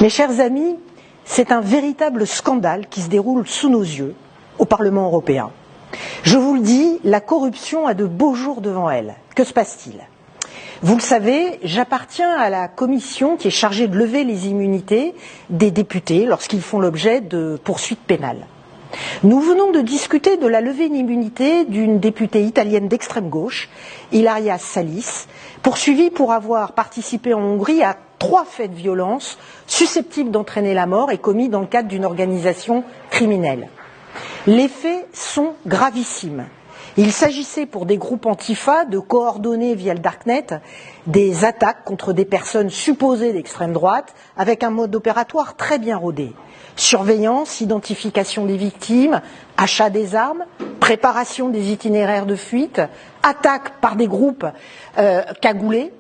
Mes chers amis, c'est un véritable scandale qui se déroule sous nos yeux au Parlement européen. Je vous le dis, la corruption a de beaux jours devant elle. Que se passe-t-il? Vous le savez, j'appartiens à la commission qui est chargée de lever les immunités des députés lorsqu'ils font l'objet de poursuites pénales. Nous venons de discuter de la levée d'immunité d'une députée italienne d'extrême gauche, Ilaria Salis, poursuivie pour avoir participé en Hongrie à 3 faits de violence susceptibles d'entraîner la mort et commis dans le cadre d'une organisation criminelle. Les faits sont gravissimes. Il s'agissait pour des groupes antifa de coordonner via le darknet des attaques contre des personnes supposées d'extrême droite avec un mode opératoire très bien rodé. Surveillance, identification des victimes, achat des armes, préparation des itinéraires de fuite, attaque par des groupes cagoulés,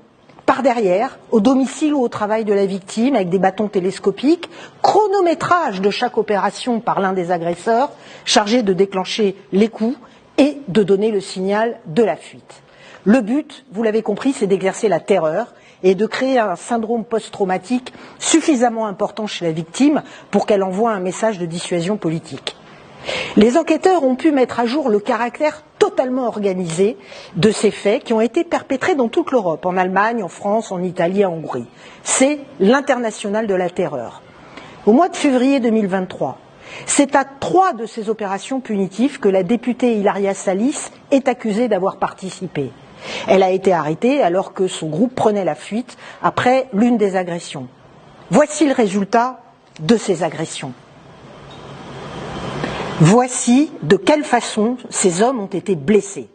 par derrière, au domicile ou au travail de la victime avec des bâtons télescopiques, chronométrage de chaque opération par l'un des agresseurs chargé de déclencher les coups et de donner le signal de la fuite. Le but, vous l'avez compris, c'est d'exercer la terreur et de créer un syndrome post-traumatique suffisamment important chez la victime pour qu'elle envoie un message de dissuasion politique. Les enquêteurs ont pu mettre à jour le caractère totalement organisé de ces faits qui ont été perpétrés dans toute l'Europe, en Allemagne, en France, en Italie, en Hongrie. C'est l'international de la terreur. Au mois de février 2023, c'est à 3 de ces opérations punitives que la députée Ilaria Salis est accusée d'avoir participé. Elle a été arrêtée alors que son groupe prenait la fuite après l'une des agressions. Voici le résultat de ces agressions. Voici de quelle façon ces hommes ont été blessés.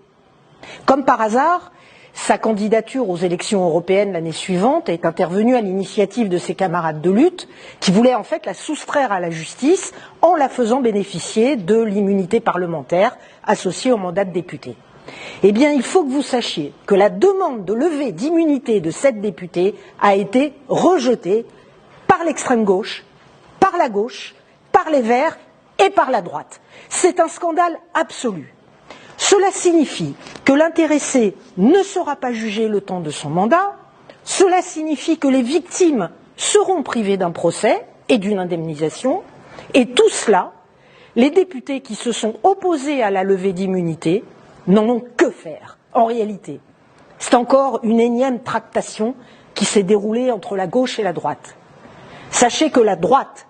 Comme par hasard, sa candidature aux élections européennes l'année suivante est intervenue à l'initiative de ses camarades de lutte qui voulaient en fait la soustraire à la justice en la faisant bénéficier de l'immunité parlementaire associée au mandat de député. Eh bien, il faut que vous sachiez que la demande de levée d'immunité de cette députée a été rejetée par l'extrême gauche, par la gauche, par les Verts et par la droite. C'est un scandale absolu. Cela signifie que l'intéressé ne sera pas jugé le temps de son mandat, cela signifie que les victimes seront privées d'un procès et d'une indemnisation, et tout cela, les députés qui se sont opposés à la levée d'immunité n'en ont que faire, en réalité. C'est encore une énième tractation qui s'est déroulée entre la gauche et la droite. Sachez que la droite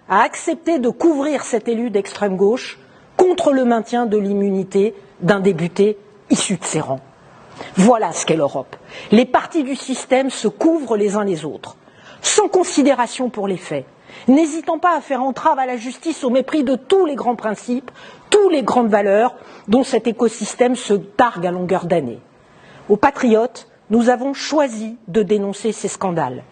a accepté de couvrir cet élu d'extrême gauche contre le maintien de l'immunité d'un député issu de ses rangs. Voilà ce qu'est l'Europe. Les partis du système se couvrent les uns les autres, sans considération pour les faits, n'hésitant pas à faire entrave à la justice au mépris de tous les grands principes, toutes les grandes valeurs dont cet écosystème se targue à longueur d'année. Aux patriotes, nous avons choisi de dénoncer ces scandales.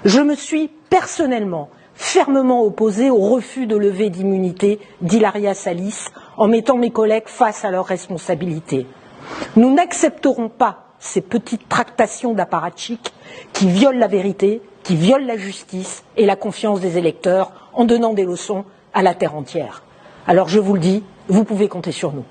Je me suis personnellement fermement opposé au refus de levée d'immunité d'Ilaria Salis en mettant mes collègues face à leurs responsabilités. Nous n'accepterons pas ces petites tractations d'apparatchiks qui violent la vérité, qui violent la justice et la confiance des électeurs en donnant des leçons à la terre entière. Alors je vous le dis, vous pouvez compter sur nous.